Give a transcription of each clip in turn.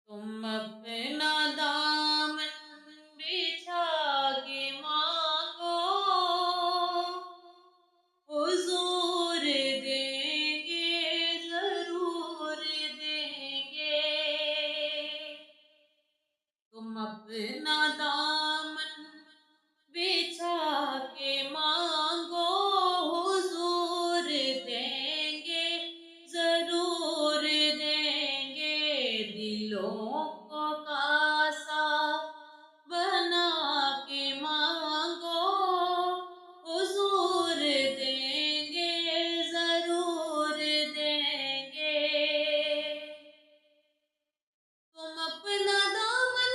तुम अपना दामन बिछा के मांगो, हुजूर देंगे, जरूर देंगे। तुम अपना दामन बिछा के मांगो, हुजूर देंगे, जरूर देंगे। दिलों को कासा बना के मांगो, हुजूर देंगे, जरूर देंगे। तुम अपना दामन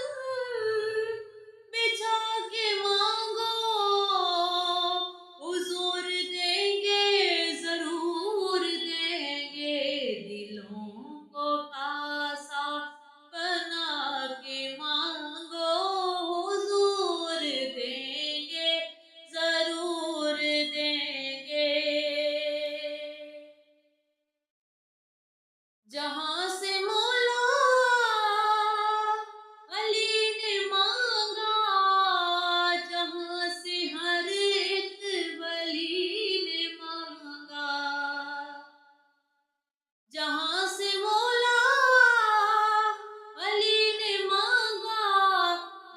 बिछा के मांगो, हुजूर देंगे, जरूर देंगे। दिलों को पासा बना के मांगो, हुजूर देंगे, जरूर देंगे। जहां से मौला अली ने मांगा, जहां से हर एक वली ने मांगा। जहां से मौला अली ने मांगा,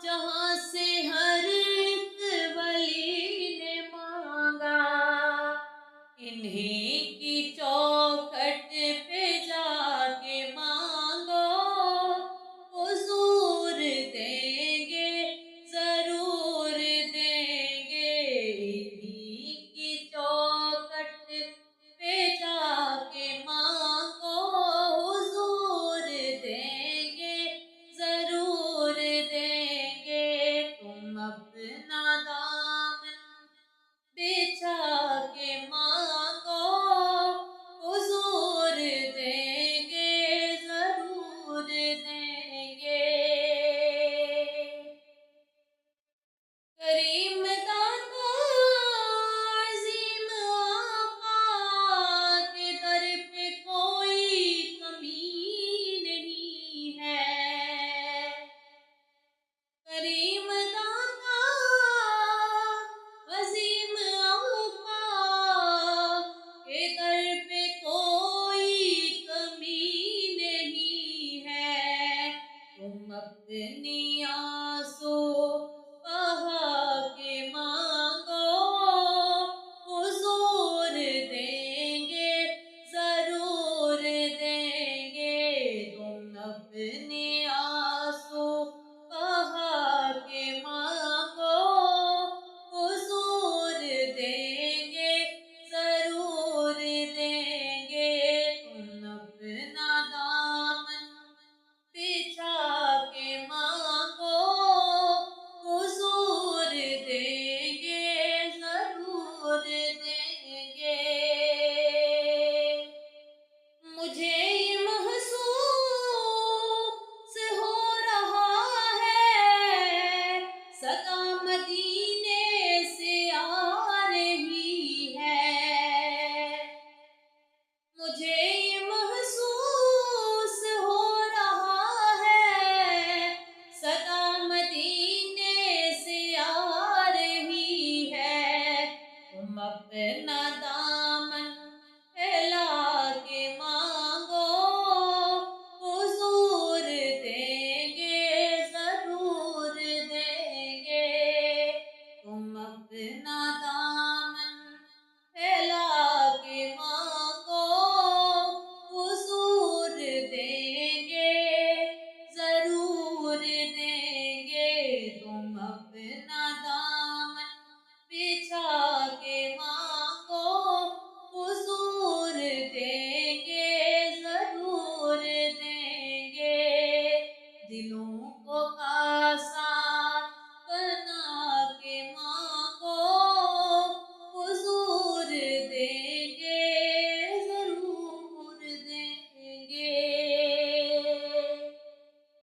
जहां से हर एक वली ने मांगा। इन्हीं की चौखट पे जाके मांगो, हुजूर देंगे, जरूर देंगे। इन्हीं की चौखट पे जाके मांगो, हुजूर देंगे, जरूर देंगे। तुम अपना दामन बिछा के मांगो, हुजूर देंगे, जरूर देंगे। करीम दाता अज़ीम आका के दर पे कोई कमी नहीं है। करीम दाता अज़ीम आका के दर पे कोई कमी नहीं है। तुम अपनी आंसू बहा के मांगो, हुजूर देंगे, जरूर देंगे। तुम अपनी